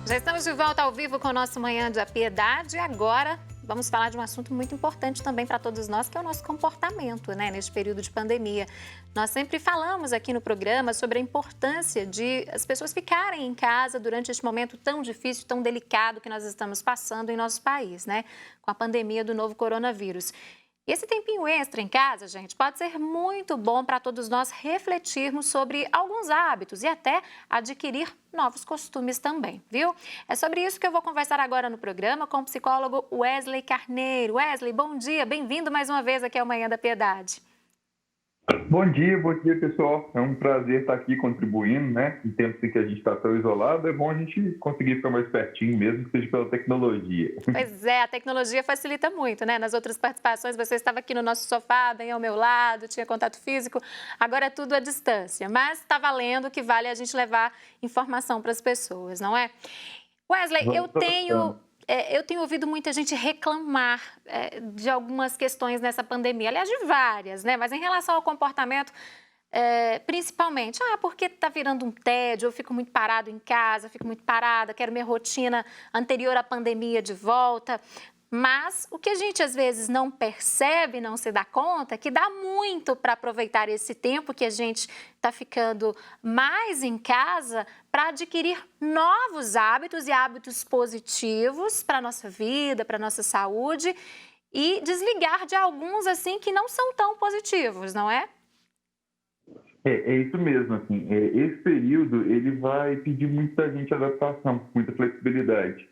Já estamos de volta ao vivo com o nosso Manhã da Piedade e agora vamos falar de um assunto muito importante também para todos nós, que é o nosso comportamento, né, neste período de pandemia. Nós sempre falamos aqui no programa sobre a importância de as pessoas ficarem em casa durante este momento tão difícil, tão delicado que nós estamos passando em nosso país, né, com a pandemia do novo coronavírus. E esse tempinho extra em casa, gente, pode ser muito bom para todos nós refletirmos sobre alguns hábitos e até adquirir novos costumes também, viu? É sobre isso que eu vou conversar agora no programa com o psicólogo Wesley Carneiro. Wesley, bom dia, bem-vindo mais uma vez aqui ao Manhã da Piedade. Bom dia, pessoal. É um prazer estar aqui contribuindo, né? Em tempos em que a gente está tão isolado, é bom a gente conseguir ficar mais pertinho, mesmo que seja pela tecnologia. Pois é, a tecnologia facilita muito, né? Nas outras participações, você estava aqui no nosso sofá, bem ao meu lado, tinha contato físico, agora é tudo à distância. Mas está valendo que vale a gente levar informação para as pessoas, não é? Wesley, eu tenho ouvido muita gente reclamar de algumas questões nessa pandemia, aliás, de várias, né? Mas em relação ao comportamento, principalmente, porque está virando um tédio, eu fico muito parado em casa, fico muito parada, quero minha rotina anterior à pandemia de volta. Mas o que a gente às vezes não percebe, não se dá conta, é que dá muito para aproveitar esse tempo que a gente está ficando mais em casa para adquirir novos hábitos e hábitos positivos para a nossa vida, para a nossa saúde e desligar de alguns assim que não são tão positivos, não é? É isso mesmo, assim. Esse período ele vai pedir muita gente adaptação, muita flexibilidade.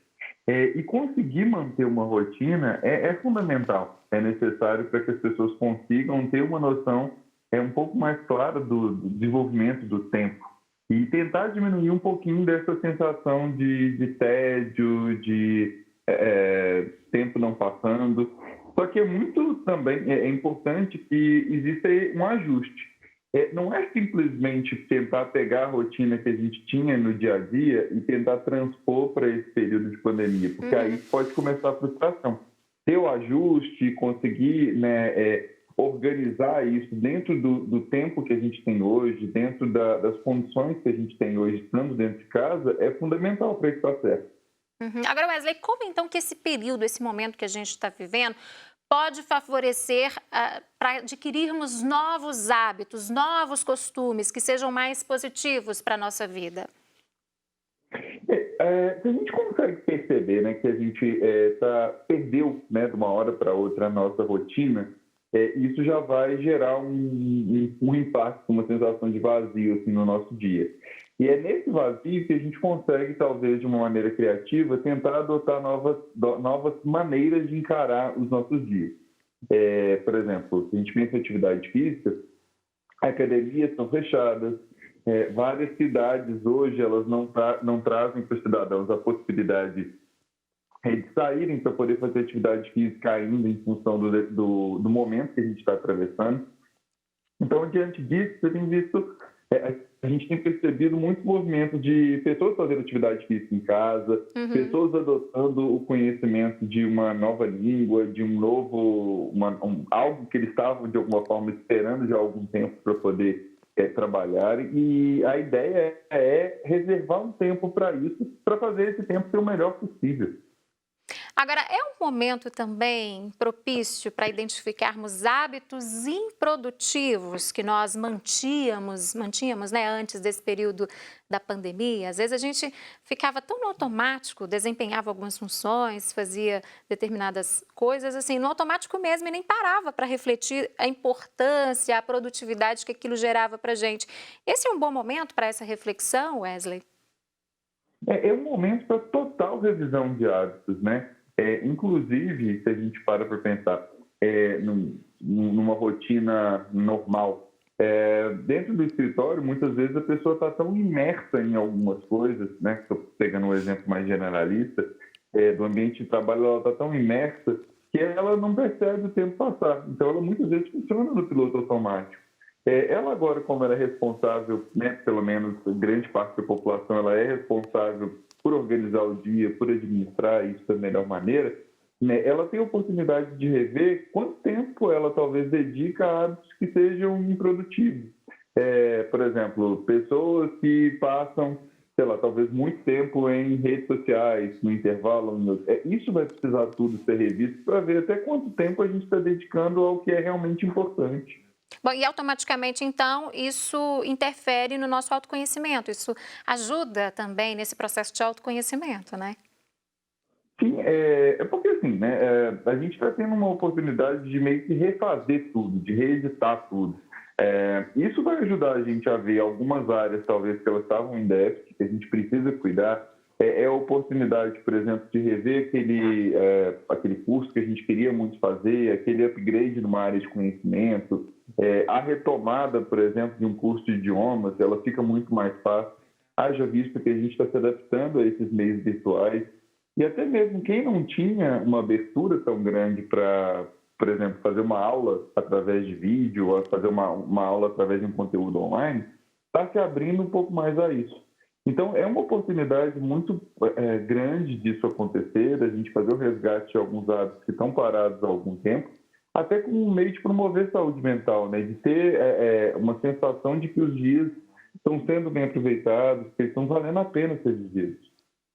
E conseguir manter uma rotina é fundamental, é necessário para que as pessoas consigam ter uma noção um pouco mais clara do desenvolvimento do tempo e tentar diminuir um pouquinho dessa sensação de tédio, de tempo não passando. Só que também é importante que exista um ajuste. Não é simplesmente tentar pegar a rotina que a gente tinha no dia a dia e tentar transpor para esse período de pandemia, porque aí pode começar a frustração. Ter o ajuste, conseguir organizar isso dentro do tempo que a gente tem hoje, dentro das condições que a gente tem hoje, estando dentro de casa, é fundamental para esse processo. Agora, Wesley, como então que esse período, esse momento que a gente está vivendo, pode favorecer para adquirirmos novos hábitos, novos costumes que sejam mais positivos para a nossa vida? Se a gente consegue perceber, né, que a gente perdeu, né, de uma hora para outra a nossa rotina, isso já vai gerar um impacto, uma sensação de vazio assim, no nosso dia. E é nesse vazio que a gente consegue, talvez de uma maneira criativa, tentar adotar novas maneiras de encarar os nossos dias. Por exemplo, se a gente pensa em atividade física, academias estão fechadas, várias cidades hoje elas não trazem para os cidadãos a possibilidade de saírem para poder fazer atividade física ainda em função do momento que a gente está atravessando. Então, diante disso, você tem visto, a gente tem percebido muitos movimentos de pessoas fazendo atividade física em casa, pessoas adotando o conhecimento de uma nova língua, de algo que eles estavam, de alguma forma, esperando já há algum tempo para poder trabalhar. E a ideia é reservar um tempo para isso, para fazer esse tempo ser o melhor possível. Agora, é um momento também propício para identificarmos hábitos improdutivos que nós mantínhamos, né, antes desse período da pandemia. Às vezes a gente ficava tão no automático, desempenhava algumas funções, fazia determinadas coisas assim, no automático mesmo, e nem parava para refletir a importância, a produtividade que aquilo gerava para a gente. Esse é um bom momento para essa reflexão, Wesley? É um momento para total revisão de hábitos, né? Inclusive, se a gente para pensar numa rotina normal, dentro do escritório, muitas vezes a pessoa está tão imersa em algumas coisas, né? Estou pegando um exemplo mais generalista, do ambiente de trabalho, ela está tão imersa que ela não percebe o tempo passar. Então, ela muitas vezes funciona no piloto automático. Ela agora, como ela é responsável, né, pelo menos grande parte da população, ela é responsável por organizar o dia, por administrar isso da melhor maneira, né, ela tem a oportunidade de rever quanto tempo ela talvez dedica a hábitos que sejam improdutivos. Por exemplo, pessoas que passam sei lá, talvez muito tempo em redes sociais, no intervalo. Isso vai precisar tudo ser revisto para ver até quanto tempo a gente está dedicando ao que é realmente importante. Bom, e automaticamente, então, isso interfere no nosso autoconhecimento, isso ajuda também nesse processo de autoconhecimento, né? Sim, é porque assim, né, a gente está tendo uma oportunidade de meio que refazer tudo, de reeditar tudo. Isso vai ajudar a gente a ver algumas áreas, talvez, que elas estavam em déficit, que a gente precisa cuidar. A oportunidade, por exemplo, de rever aquele curso que a gente queria muito fazer, aquele upgrade numa área de conhecimento. A retomada, por exemplo, de um curso de idiomas, ela fica muito mais fácil, haja visto que a gente está se adaptando a esses meios virtuais. E até mesmo quem não tinha uma abertura tão grande para, por exemplo, fazer uma aula através de vídeo, ou fazer uma aula através de um conteúdo online, está se abrindo um pouco mais a isso. Então, é uma oportunidade muito grande disso acontecer, da gente fazer o resgate de alguns hábitos que estão parados há algum tempo, até como um meio de promover saúde mental, né? De ter uma sensação de que os dias estão sendo bem aproveitados, que eles estão valendo a pena ser vividos.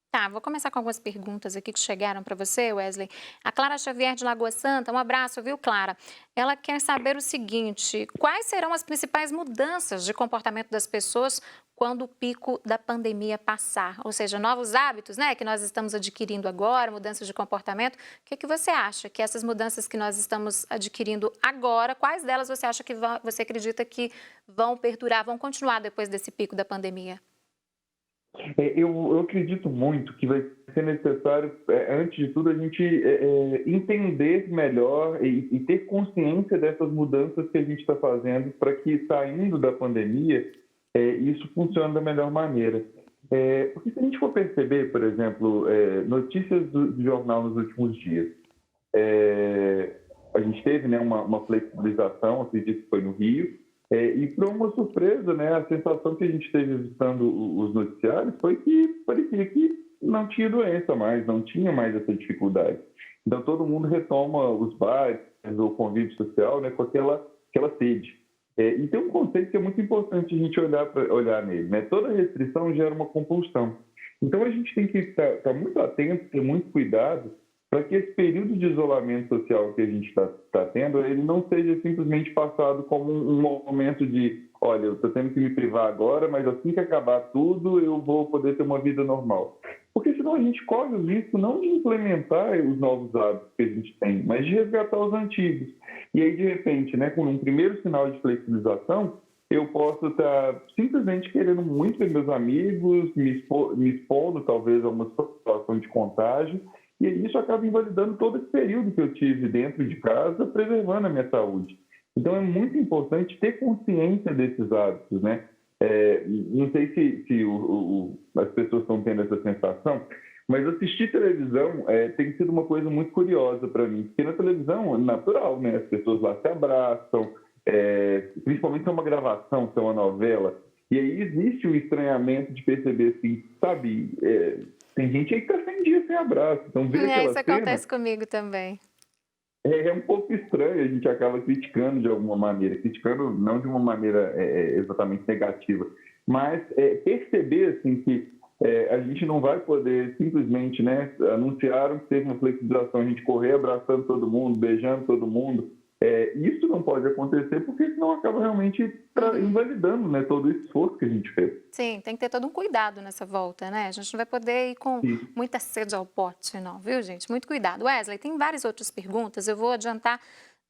Tá, vou começar com algumas perguntas aqui que chegaram para você, Wesley. A Clara Xavier de Lagoa Santa, um abraço, viu, Clara? Ela quer saber o seguinte: quais serão as principais mudanças de comportamento das pessoas quando o pico da pandemia passar? Ou seja, novos hábitos, né, que nós estamos adquirindo agora, mudanças de comportamento. O que você acha que essas mudanças que nós estamos adquirindo agora, quais delas você acha que você acredita que vão perdurar, vão continuar depois desse pico da pandemia? Eu acredito muito que vai ser necessário, antes de tudo, a gente entender melhor e ter consciência dessas mudanças que a gente está fazendo para que, saindo da pandemia, isso funcione da melhor maneira. Porque se a gente for perceber, por exemplo, notícias do jornal nos últimos dias, a gente teve, né, uma flexibilização, acredito que foi no Rio, e para uma surpresa, né, a sensação que a gente teve visitando os noticiários foi que parecia que não tinha doença mais, não tinha mais essa dificuldade. Então todo mundo retoma os bares, o convívio social, né, com aquela sede. E tem um conceito que é muito importante a gente olhar nele, né? Toda restrição gera uma compulsão. Então a gente tem que estar muito atento, ter muito cuidado para que esse período de isolamento social que a gente está tendo, ele não seja simplesmente passado como um momento de, olha, eu estou tendo que me privar agora, mas assim que acabar tudo, eu vou poder ter uma vida normal. Porque senão a gente corre o risco não de implementar os novos hábitos que a gente tem, mas de resgatar os antigos. E aí, de repente, né, com um primeiro sinal de flexibilização, eu posso estar simplesmente querendo muito ver meus amigos, me expondo talvez a uma situação de contágio, e isso acaba invalidando todo esse período que eu tive dentro de casa, preservando a minha saúde. Então, é muito importante ter consciência desses hábitos, né? Não sei se as pessoas estão tendo essa sensação, mas assistir televisão tem sido uma coisa muito curiosa para mim, porque na televisão é natural, né? As pessoas lá se abraçam, principalmente se é uma gravação, se é uma novela, e aí existe um estranhamento de perceber assim, sabe, tem gente aí que está 100 dias sem abraço, então ver aquela Isso cena acontece comigo também. é um pouco estranho, a gente acaba criticando de alguma maneira, criticando não de uma maneira exatamente negativa, mas perceber assim, que a gente não vai poder simplesmente, né, anunciaram que teve uma flexibilização, a gente correr abraçando todo mundo, beijando todo mundo. Isso não pode acontecer porque senão acaba realmente invalidando, né, todo o esforço que a gente fez. Sim, tem que ter todo um cuidado nessa volta, né? A gente não vai poder ir com Sim. muita sede ao pote, não, viu, gente? Muito cuidado. Wesley, tem várias outras perguntas, eu vou adiantar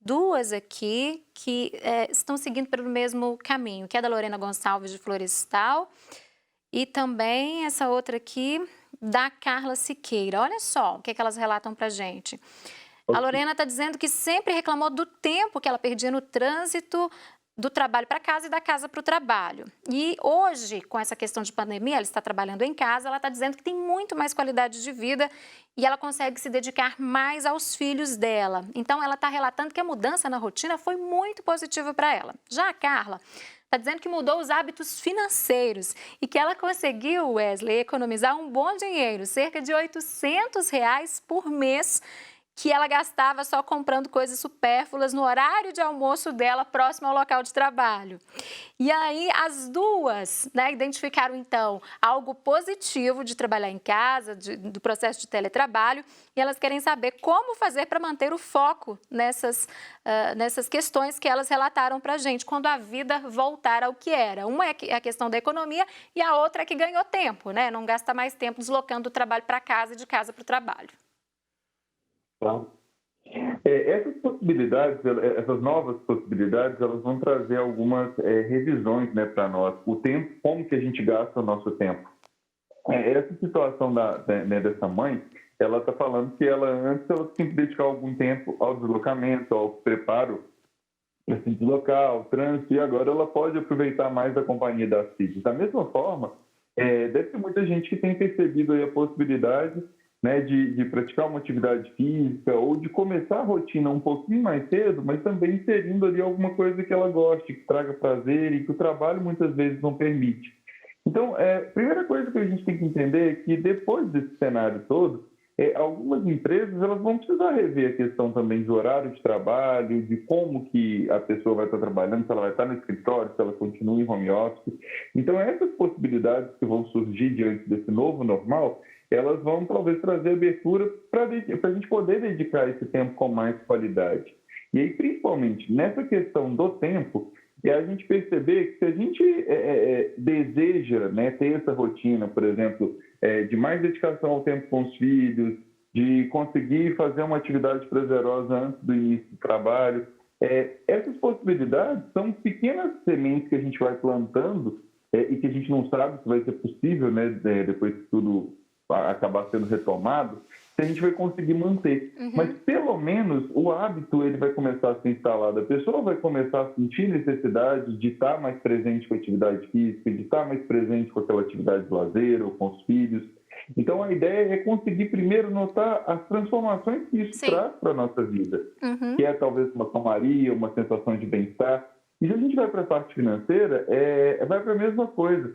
duas aqui que estão seguindo pelo mesmo caminho, que é da Lorena Gonçalves de Florestal e também essa outra aqui da Carla Siqueira. Olha só o que elas relatam pra gente. A Lorena está dizendo que sempre reclamou do tempo que ela perdia no trânsito do trabalho para casa e da casa para o trabalho. E hoje, com essa questão de pandemia, ela está trabalhando em casa, ela está dizendo que tem muito mais qualidade de vida e ela consegue se dedicar mais aos filhos dela. Então, ela está relatando que a mudança na rotina foi muito positiva para ela. Já a Carla está dizendo que mudou os hábitos financeiros e que ela conseguiu, Wesley, economizar um bom dinheiro, cerca de R$ 800 por mês, que ela gastava só comprando coisas supérfluas no horário de almoço dela, próximo ao local de trabalho. E aí as duas, né, identificaram então algo positivo de trabalhar em casa, do processo de teletrabalho, e elas querem saber como fazer para manter o foco nessas questões que elas relataram para a gente, quando a vida voltar ao que era. Uma é a questão da economia e a outra é que ganhou tempo, né? Não gasta mais tempo deslocando do trabalho para casa e de casa para o trabalho. Tá? Essas possibilidades, essas novas possibilidades, elas vão trazer algumas revisões, né, para nós. O tempo, como que a gente gasta o nosso tempo. Essa situação né, dessa mãe, ela está falando que antes ela tinha que dedicar algum tempo ao deslocamento, ao preparo para se deslocar, ao trânsito, e agora ela pode aproveitar mais a companhia das filhas. Da mesma forma, deve ter muita gente que tem percebido aí a possibilidade, né, de praticar uma atividade física ou de começar a rotina um pouquinho mais cedo, mas também inserindo ali alguma coisa que ela goste, que traga prazer e que o trabalho muitas vezes não permite. Então, a primeira coisa que a gente tem que entender é que depois desse cenário todo, algumas empresas elas vão precisar rever a questão também do horário de trabalho, de como que a pessoa vai estar trabalhando, se ela vai estar no escritório, se ela continua em home office. Então, essas possibilidades que vão surgir diante desse novo normal, elas vão talvez trazer abertura para a gente poder dedicar esse tempo com mais qualidade. E aí, principalmente, nessa questão do tempo, é a gente perceber que se a gente deseja, né, ter essa rotina, por exemplo, de mais dedicação ao tempo com os filhos, de conseguir fazer uma atividade prazerosa antes do início do trabalho, essas possibilidades são pequenas sementes que a gente vai plantando e que a gente não sabe se vai ser possível, né, depois que tudo acabar sendo retomado, se a gente vai conseguir manter. Mas, pelo menos, o hábito ele vai começar a ser instalado. A pessoa vai começar a sentir necessidade de estar mais presente com a atividade física, de estar mais presente com aquela atividade de lazer ou com os filhos. Então, a ideia é conseguir primeiro notar as transformações que isso traz para a nossa vida, que é talvez uma calmaria, uma sensação de bem-estar. E se a gente vai para a parte financeira, vai para a mesma coisa.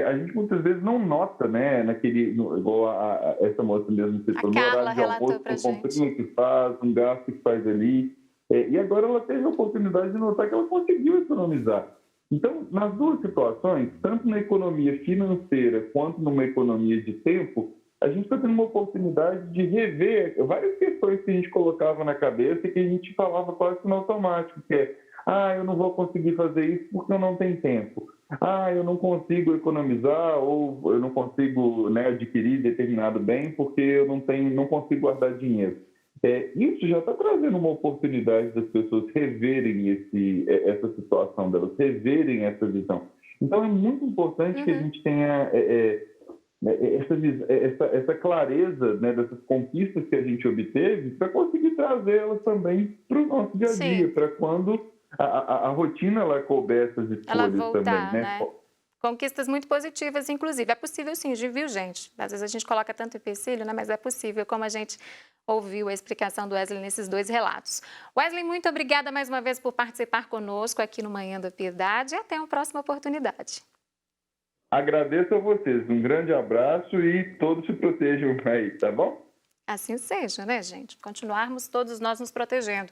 A gente muitas vezes não nota, né, igual essa moça mesmo, no horário de almoço, uma comprinha que faz, um gasto que faz ali. E agora ela teve a oportunidade de notar que ela conseguiu economizar. Então, nas duas situações, tanto na economia financeira quanto numa economia de tempo, a gente está tendo uma oportunidade de rever várias questões que a gente colocava na cabeça e que a gente falava quase que no automático, que eu não vou conseguir fazer isso porque eu não tenho tempo. Eu não consigo economizar ou eu não consigo, né, adquirir determinado bem porque eu não consigo guardar dinheiro. Isso já está trazendo uma oportunidade das pessoas reverem essa situação delas, reverem essa visão. Então, é muito importante que a gente tenha essa clareza, né, dessas conquistas que a gente obteve para conseguir trazê-las também para o nosso dia a dia, para quando a rotina ela couber essas escolhas voltar, também, né? Conquistas muito positivas, inclusive. É possível sim, viu, gente? Às vezes a gente coloca tanto empecilho, né? Mas é possível, como a gente ouviu a explicação do Wesley nesses dois relatos. Wesley, muito obrigada mais uma vez por participar conosco aqui no Manhã da Piedade e até uma próxima oportunidade. Agradeço a vocês. Um grande abraço e todos se protejam aí, tá bom? Assim seja, né, gente? Continuarmos todos nós nos protegendo.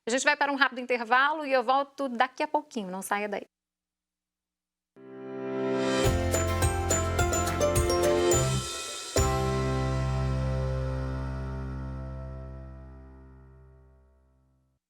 A gente vai para um rápido intervalo e eu volto daqui a pouquinho, não saia daí.